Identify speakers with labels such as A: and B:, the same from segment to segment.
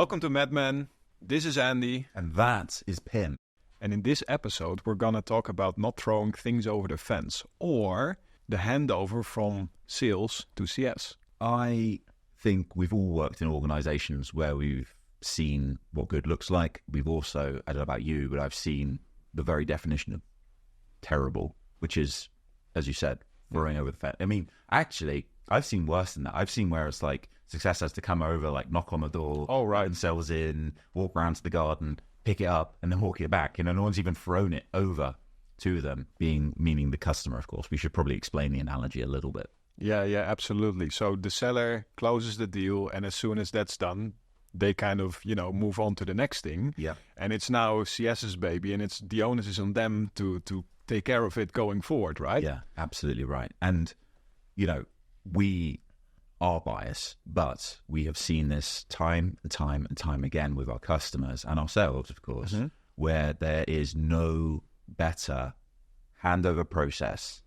A: Welcome to MedMen. This is Andy.
B: And that is Pim.
A: And in this episode, we're going to talk about not throwing things over the fence or the handover from sales to CS.
B: I think we've all worked in organizations where we've seen what good looks like. We've also, I don't know about you, but I've seen the very definition of terrible, which is, as you said, throwing over the fence. I mean, actually, I've seen worse than that. I've seen where it's like success has to come over, like knock on the door, themselves in, walk around to the garden, pick it up, and then walk it back. You know, no one's even thrown it over to them, meaning the customer, of course. We should probably explain the analogy a little bit.
A: Yeah, absolutely. So the seller closes the deal, and as soon as that's done, they kind of, move on to the next thing.
B: Yeah.
A: And it's now CS's baby, and it's the onus is on them to take care of it going forward, right?
B: Yeah, absolutely right. And, we are biased, but we have seen this time and time again with our customers and ourselves, of course, where there is no better handover process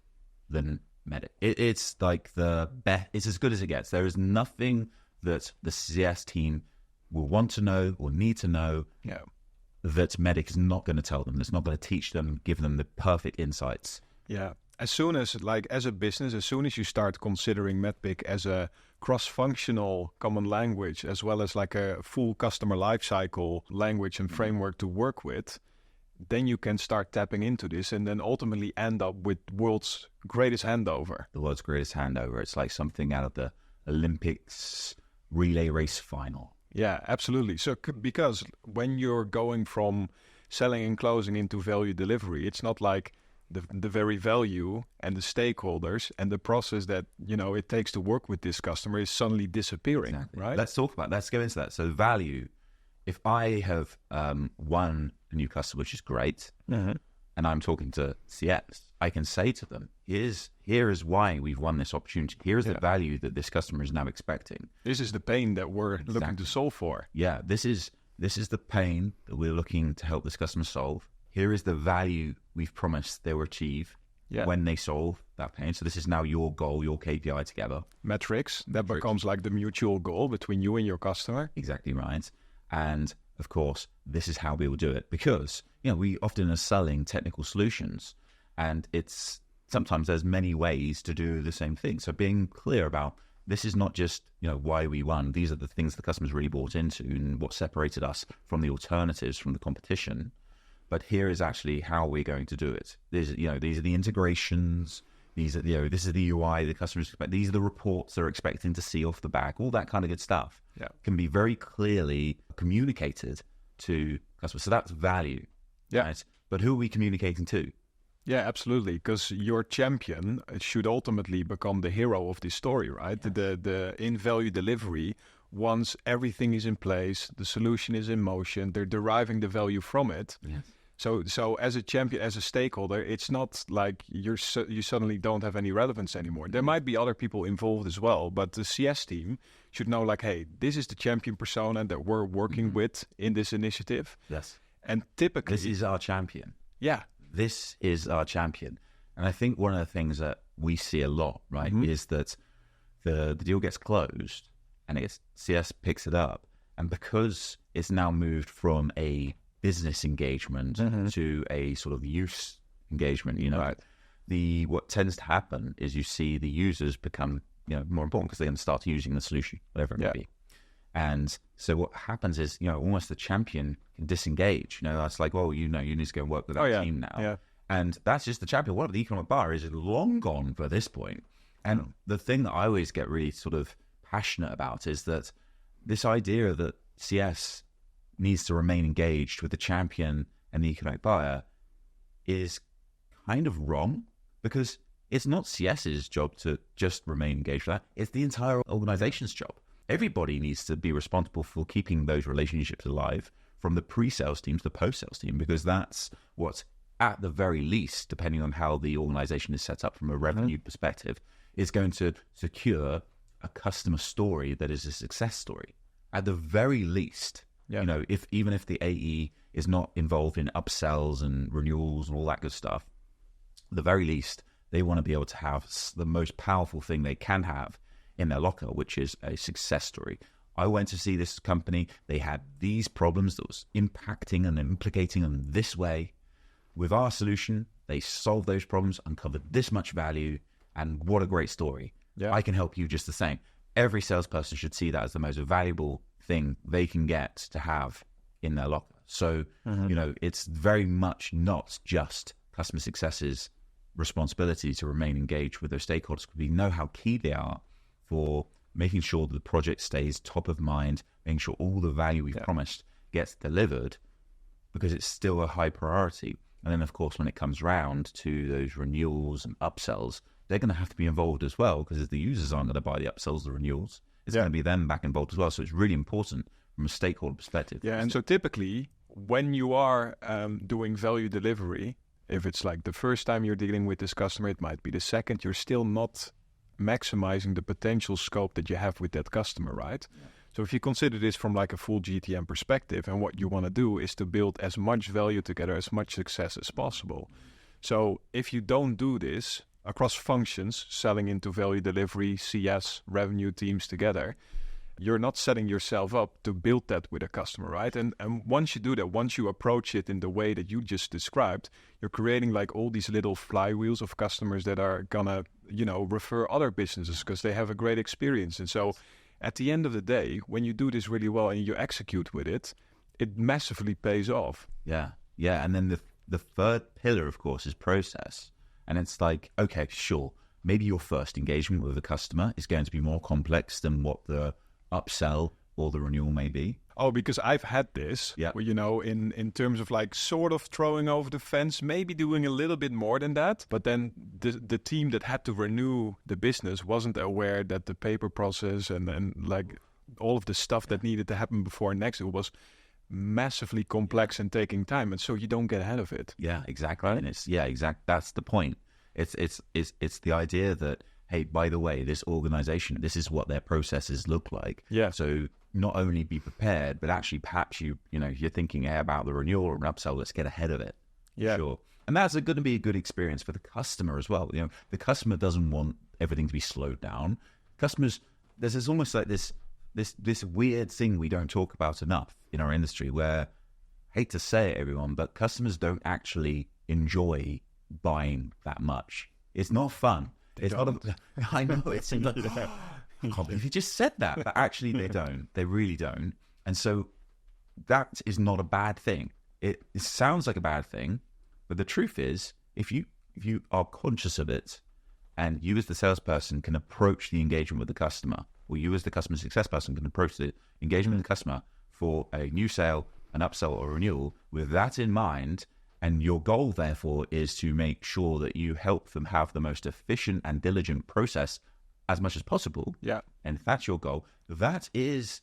B: than MEDDIC. It's like the best. It's as good as it gets. There is nothing that the CS team will want to know or need to know that MEDDIC is not going to tell them. It's not going to teach them, give them the perfect insights.
A: Yeah. As soon as, as a business, as soon as you start considering MEDDPICC as a cross-functional common language, as well as like a full customer lifecycle language and framework to work with, then you can start tapping into this and then ultimately end up with world's greatest handover.
B: The world's greatest handover. It's like something out of the Olympics relay race final.
A: Yeah, absolutely. So because when you're going from selling and closing into value delivery, it's not like the very value and the stakeholders and the process that, it takes to work with this customer is suddenly disappearing,
B: exactly.
A: Right?
B: Let's talk about that. Let's go into that. So value, if I have won a new customer, which is great, and I'm talking to CS, I can say to them, here is why we've won this opportunity. Here is the value that this customer is now expecting.
A: This is the pain that we're looking to solve for.
B: Yeah, this is the pain that we're looking to help this customer solve. Here is the value we've promised they will achieve when they solve that pain. So this is now your goal, your KPI together.
A: Metrics, that becomes like the mutual goal between you and your customer.
B: Exactly right. And of course, this is how we will do it because, we often are selling technical solutions and sometimes there's many ways to do the same thing. So being clear about this is not just, why we won. These are the things the customers really bought into and what separated us from the alternatives, from the competition. But here is actually how we're going to do it. These are the integrations. This is the UI the customers expect. These are the reports they're expecting to see off the back. All that kind of good stuff can be very clearly communicated to customers. So that's value.
A: Yeah.
B: Right? But who are we communicating to?
A: Yeah, absolutely. Because your champion should ultimately become the hero of this story, right? Yes. The in-value delivery, once everything is in place, the solution is in motion, they're deriving the value from it.
B: Yes.
A: So as a champion, as a stakeholder, it's not like you suddenly don't have any relevance anymore. There might be other people involved as well, but the CS team should know hey, this is the champion persona that we're working with in this initiative.
B: Yes.
A: And typically...
B: This is our champion.
A: Yeah.
B: This is our champion. And I think one of the things that we see a lot, right, is that the deal gets closed and CS picks it up. And because it's now moved from a business engagement to a sort of use engagement, right. What tends to happen is you see the users become, more important because they can start using the solution, whatever it may be. And so what happens is, almost the champion can disengage. That's like, well, you need to go and work with that team now. Yeah. And that's just the champion. What the economic bar is long gone by this point. And the thing that I always get really sort of passionate about is that this idea that CS needs to remain engaged with the champion and the economic buyer is kind of wrong because it's not CS's job to just remain engaged with that. It's the entire organization's job. Everybody needs to be responsible for keeping those relationships alive from the pre-sales team to the post-sales team because that's what, at the very least, depending on how the organization is set up from a revenue perspective, is going to secure a customer story that is a success story. At the very least, even if the AE is not involved in upsells and renewals and all that good stuff, at the very least, they want to be able to have the most powerful thing they can have in their locker, which is a success story. I went to see this company. They had these problems that was impacting and implicating them this way. With our solution, they solved those problems, uncovered this much value, and what a great story.
A: Yeah.
B: I can help you just the same. Every salesperson should see that as the most valuable thing they can get to have in their locker. So, it's very much not just customer success's responsibility to remain engaged with those stakeholders, because we know how key they are for making sure that the project stays top of mind, making sure all the value we've promised gets delivered, because it's still a high priority. And then, of course, when it comes round to those renewals and upsells, they're going to have to be involved as well, because if the users aren't going to buy the upsells, the renewals, it's going to be them back involved as well. So it's really important from a stakeholder perspective.
A: Yeah, and so typically, when you are doing value delivery, if it's like the first time you're dealing with this customer, it might be the second, you're still not maximizing the potential scope that you have with that customer, right? Yeah. So if you consider this from like a full GTM perspective, and what you want to do is to build as much value together, as much success as possible. So if you don't do this across functions, selling into value delivery, CS, revenue teams together, you're not setting yourself up to build that with a customer, right? And once you do that, once you approach it in the way that you just described, you're creating like all these little flywheels of customers that are gonna, refer other businesses because they have a great experience. And so at the end of the day, when you do this really well and you execute with it, it massively pays off.
B: Yeah. And then the third pillar, of course, is process. And it's like, okay, sure, maybe your first engagement with a customer is going to be more complex than what the upsell or the renewal may be.
A: Oh, because I've had this, where, in terms of like sort of throwing over the fence, maybe doing a little bit more than that. But then the team that had to renew the business wasn't aware that the paper process and like all of the stuff that needed to happen before next, it was massively complex and taking time. And so you don't get ahead of it.
B: Yeah, exactly. And that's the point. It's the idea that, hey, by the way, this organization, this is what their processes look like.
A: Yeah.
B: So not only be prepared, but actually perhaps you're thinking about the renewal or an upsell, let's get ahead of it.
A: Yeah.
B: Sure. And that's going to be a good experience for the customer as well. The customer doesn't want everything to be slowed down. Customers, there's almost like this weird thing we don't talk about enough in our industry where, hate to say it, everyone, but customers don't actually enjoy buying that much. It's not fun. I know it seems like I can't believe you just said that, but actually they don't. They really don't. And so that is not a bad thing. It sounds like a bad thing, but the truth is, if you are conscious of it, and you as the salesperson can approach the engagement with the customer, or you as the customer success person can approach the engagement with the customer for a new sale, an upsell, or renewal with that in mind, and your goal, therefore, is to make sure that you help them have the most efficient and diligent process as much as possible.
A: Yeah.
B: And if that's your goal, that is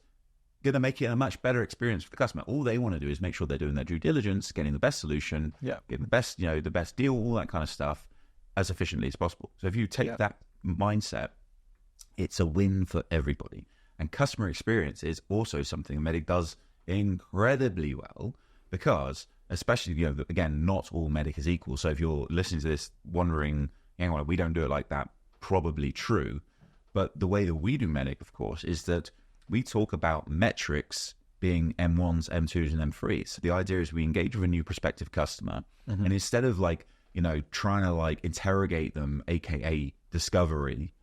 B: going to make it a much better experience for the customer. All they want to do is make sure they're doing their due diligence, getting the best solution, getting the best, the best deal, all that kind of stuff as efficiently as possible. So if you take that mindset, it's a win for everybody. And customer experience is also something MEDDIC does incredibly well, because especially, again, not all MEDDIC is equal. So if you're listening to this wondering, hang on, we don't do it like that, probably true. But the way that we do MEDDIC, of course, is that we talk about metrics being M1s, M2s, and M3s. So the idea is we engage with a new prospective customer, and instead of trying to interrogate them, aka discovery,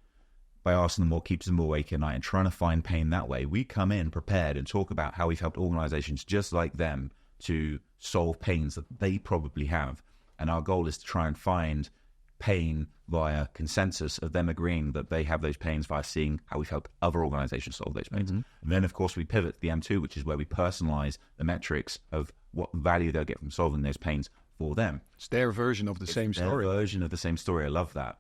B: by asking them what keeps them awake at night and trying to find pain that way, we come in prepared and talk about how we've helped organizations just like them to solve pains that they probably have. And our goal is to try and find pain via consensus of them agreeing that they have those pains, via seeing how we've helped other organizations solve those pains. And then, of course, we pivot to the M2, which is where we personalize the metrics of what value they'll get from solving those pains for them.
A: It's their version of the same story.
B: Their version of the same story. I love that.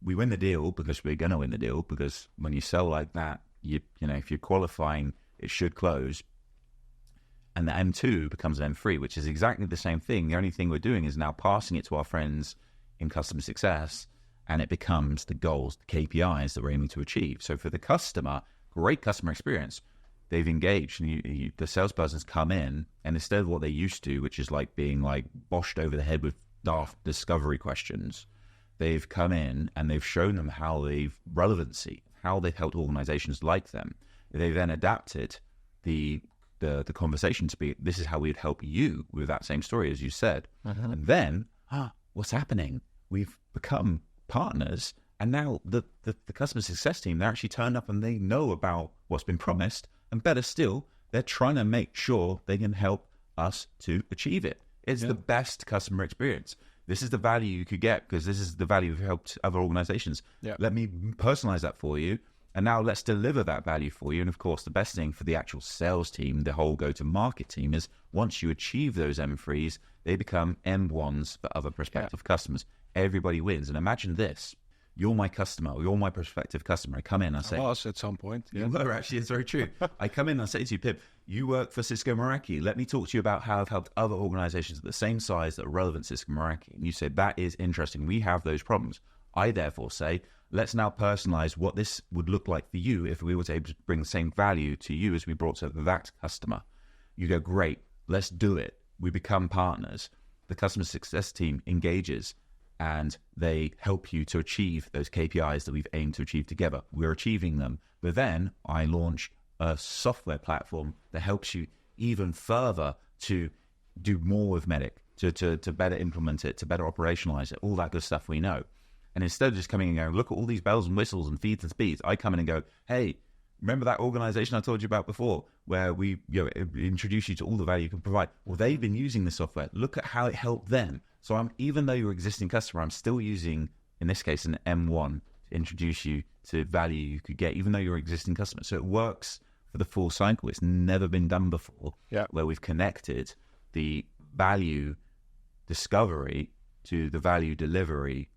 B: We win the deal because we're going to win the deal, because when you sell like that, if you're qualifying, it should close. And the M2 becomes an M3, which is exactly the same thing. The only thing we're doing is now passing it to our friends in customer success, and it becomes the goals, the KPIs that we're aiming to achieve. So for the customer, great customer experience. They've engaged, and the salesperson's come in, and instead of what they used to, which is being boshed over the head with daft discovery questions, they've come in and they've shown them how they've helped organizations like them They then adapted the conversation to be, this is how we'd help you with that same story, as you said. And then, what's happening? We've become partners, and now the customer success team, they're actually turned up and they know about what's been promised, and better still, they're trying to make sure they can help us to achieve it. It's the best customer experience. This is the value you could get, because this is the value we've helped other organizations. Let me personalize that for you. And now let's deliver that value for you. And of course, the best thing for the actual sales team, the whole go-to-market team, is once you achieve those M3s, they become M1s for other prospective customers. Everybody wins. And imagine this. You're my customer, or you're my prospective customer. I come in, I say...
A: I was at some point.
B: You were, actually, it's very true. I come in and I say to you, Pip, you work for Cisco Meraki. Let me talk to you about how I've helped other organizations at the same size that are relevant to Cisco Meraki. And you say, that is interesting. We have those problems. I therefore say, let's now personalize what this would look like for you if we were able to bring the same value to you as we brought to that customer. You go, great, let's do it. We become partners. The customer success team engages, and they help you to achieve those KPIs that we've aimed to achieve together. We're achieving them. But then I launch a software platform that helps you even further to do more with MEDDICC, to better implement it, to better operationalize it, all that good stuff we know. And instead of just coming and going, look at all these bells and whistles and feeds and speeds, I come in and go, hey, remember that organization I told you about before, where we introduce you to all the value you can provide? Well, they've been using the software. Look at how it helped them. So even though you're an existing customer, I'm still using, in this case, an M1 to introduce you to value you could get, even though you're an existing customer. So it works for the full cycle. It's never been done before, where we've connected the value discovery to the value delivery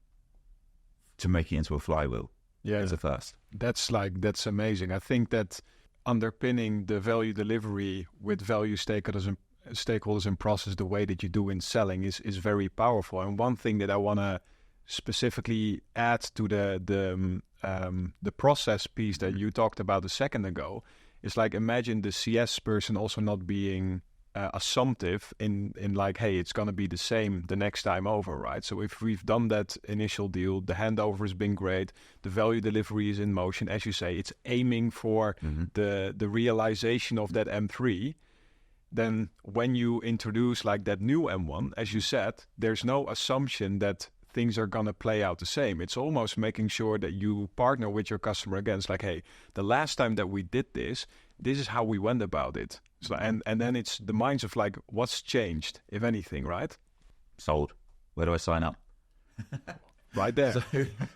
B: to make it into a flywheel. It's a first. That's
A: amazing. I think that underpinning the value delivery with value stakeholders in process, the way that you do in selling, is very powerful. And one thing that I want to specifically add to the process piece that you talked about a second ago is, like, imagine the CS person also not being assumptive in like, hey, it's going to be the same the next time over, right? So if we've done that initial deal, the handover has been great, the value delivery is in motion, as you say, it's aiming for the realization of that M3. Then when you introduce like that new M1, as you said, there's no assumption that things are going to play out the same. It's almost making sure that you partner with your customer again. It's like, hey, the last time that we did this is how we went about it. So, and then it's the minds of like, what's changed, if anything, right?
B: Sold. Where do I sign up?
A: Right there.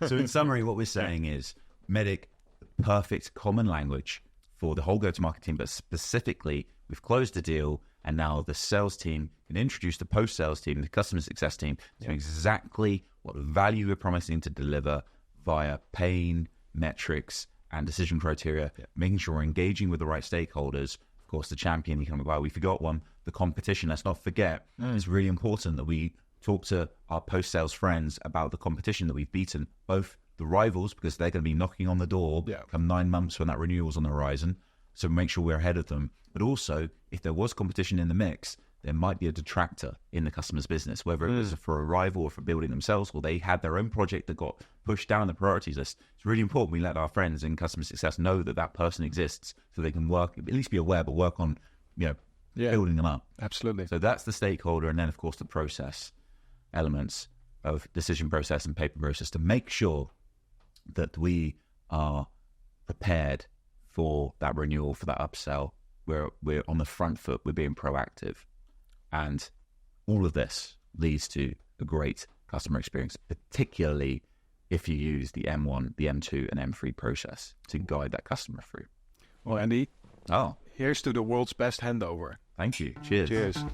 B: So in summary, what we're saying is MEDDICC, the perfect common language for the whole go-to-market team, but specifically, we've closed the deal, and now the sales team can introduce the post-sales team, the customer success team, to exactly what value we're promising to deliver via pain, metrics, and decision criteria, making sure we're engaging with the right stakeholders. Of course, the champion, you can, well, we forgot one, the competition. Let's not forget, it's really important that we talk to our post-sales friends about the competition that we've beaten, both the rivals, because they're going to be knocking on the door come 9 months when that renewal's on the horizon, so make sure we're ahead of them. But also, if there was competition in the mix, there might be a detractor in the customer's business, whether it was for a rival or for building themselves, or they had their own project that got pushed down the priorities list. It's really important we let our friends in customer success know that that person exists, so they can work, at least be aware, but work on, building them up.
A: Absolutely.
B: So that's the stakeholder, and then of course the process elements of decision process and paper process to make sure that we are prepared for that renewal, for that upsell. We're on the front foot, we're being proactive. And all of this leads to a great customer experience, particularly if you use the M1, the M2, and M3 process to guide that customer through.
A: Well, Andy, here's to the world's best handover.
B: Thank you. Cheers.
A: Cheers.